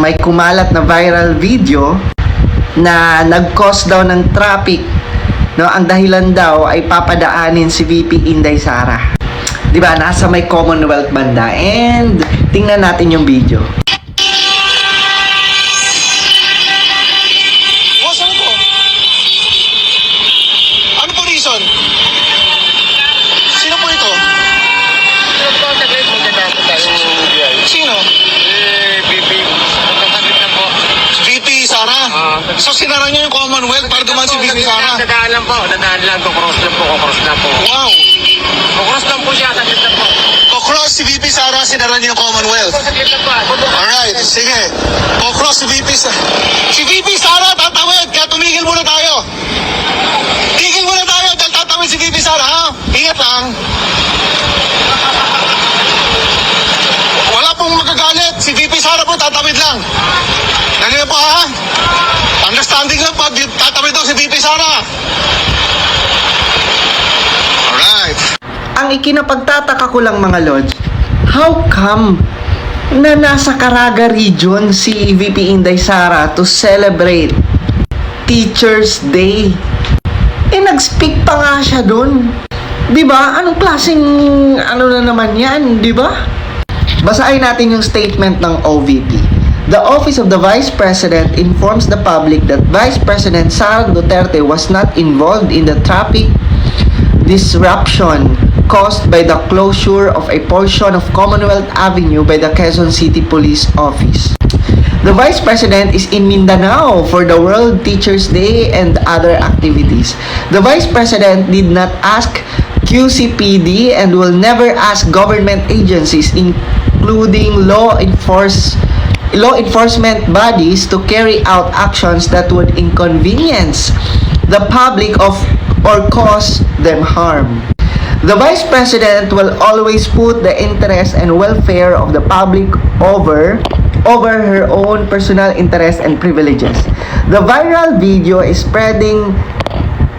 may kumalat na viral video na nag-cause daw ng traffic, no? Ang dahilan daw ay papadaanin si VP Inday Sara. 'Di ba? Nasa may Commonwealth banda. And tingnan natin yung video. Boss, ano po? Ano po reason? Sino po ito? Sino? VP Sara? So sinara niya yung Commonwealth para dumaan si VP Sara? Dadaan lang po, kukross lang po. Wow! Kukross lang po siya, saglit lang po. Kukross si VP Sara, sinara niya yung Commonwealth. Saglit lang po. Alright, sige. Kukross si VP Sara. Si VP Sara, tatawid! Kaya tumigil muna tayo! Tigil muna tayo dahil tatawid si VP Sara, ha? Ingat lang. Wala pong magagalit. Si VP Sara po, tatawid lang. Ganyan po, ha? Understanding lang po, tatawid daw si VP Sara. Alright. Ang ikinapagtataka ko lang mga lods, how come na nasa Caraga region si VP Inday Sara to celebrate Teachers Day? Nag-speak pa nga siya dun. Diba? Anong klaseng ano na naman yan, diba? Basahin natin yung statement ng OVP. The Office of the Vice President informs the public that Vice President Sara Duterte was not involved in the traffic disruption caused by the closure of a portion of Commonwealth Avenue by the Quezon City Police Office. The Vice President is in Mindanao for the World Teachers Day and other activities. The Vice President did not ask QCPD and will never ask government agencies, including law enforcement bodies, to carry out actions that would inconvenience the public or cause them harm. The Vice President will always put the interest and welfare of the public over her own personal interests and privileges. The viral video is spreading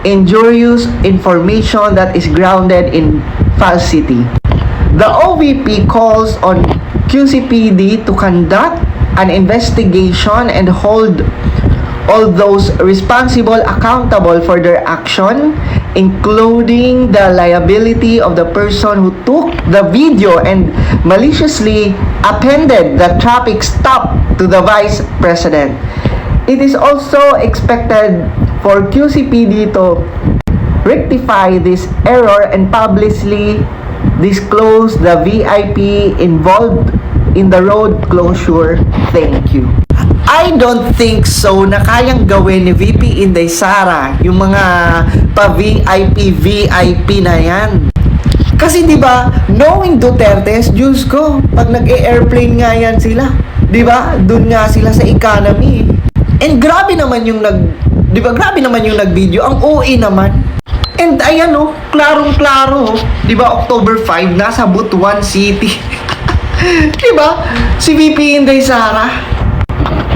injurious information that is grounded in falsity. The OVP calls on QCPD to conduct an investigation and hold all those responsible accountable for their action, including the liability of the person who took the video and maliciously appended the traffic stop to the Vice President. It is also expected for QCPD to rectify this error and publicly disclose the VIP involved in the road closure. Thank you. I don't think so na kayang gawin ni VP Inday Sara yung mga pa-VIP na yan. Kasi 'di ba, knowing Dutertes, Diyos ko, pag nag-airplane nga yan sila, 'di ba? Doon nga sila sa economy. And grabe naman yung grabe naman yung nag-video, ang OA naman. And ayan klarong-klaro, 'di ba, October 5 nasa Butuan City. 'Di ba? Si VP Inday Sara.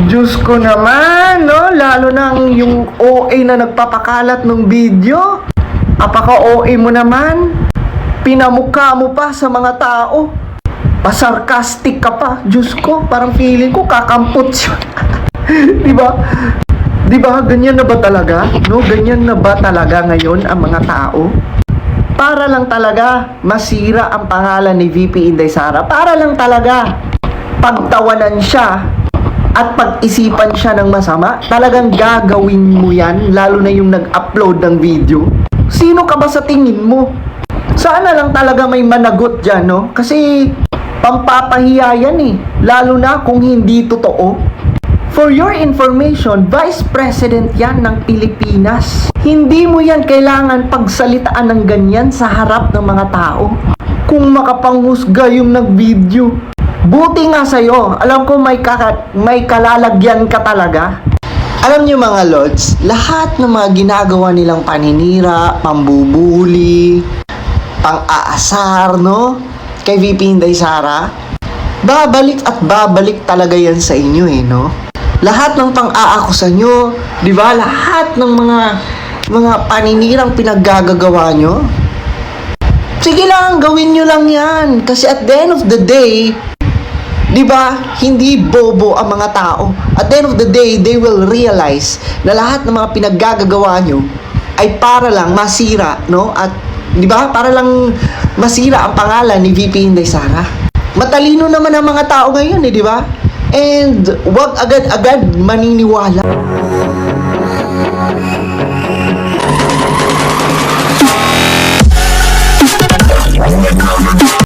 Diyos ko naman, no? Lalo na yung OA na nagpapakalat ng video. Apaka-OA mo naman. Pinamukha mo pa sa mga tao. Pasarcastic ka pa. Diyos ko, parang feeling ko kakampot siya. Diba? Diba? Ganyan na ba talaga? No? Ganyan na ba talaga ngayon ang mga tao? Para lang talaga masira ang pangalan ni VP Inday Sara. Para lang talaga pagtawanan siya at pag-isipan siya ng masama, talagang gagawin mo yan, lalo na yung nag-upload ng video. Sino ka ba sa tingin mo? Sana lang talaga may managot dyan, no? Kasi pampapahiya yan eh, lalo na kung hindi totoo. For your information, Vice President yan ng Pilipinas. Hindi mo yan kailangan pagsalitaan ng ganyan sa harap ng mga tao. Kung makapanghusga yung nag-video, buti nga sa'yo. Alam ko may kalalagyan ka talaga. Alam niyo mga lods, lahat ng mga ginagawa nilang paninira, pambubuli, pang-aasar, no? Kay VP Inday Sara, babalik at babalik talaga yan sa inyo eh, no? Lahat ng pang-aakusa nyo, di ba? Lahat ng mga paninirang pinaggagawa nyo, sige lang, gawin nyo lang yan. Kasi at the end of the day, 'Di ba? Hindi bobo ang mga tao. At the end of the day, they will realize na lahat ng mga pinaggagawa nyo ay para lang masira, no? At 'di ba? Para lang masira ang pangalan ni VP Inday Sara. Matalino naman ang mga tao ngayon, di ba? And wag agad-agad maniniwala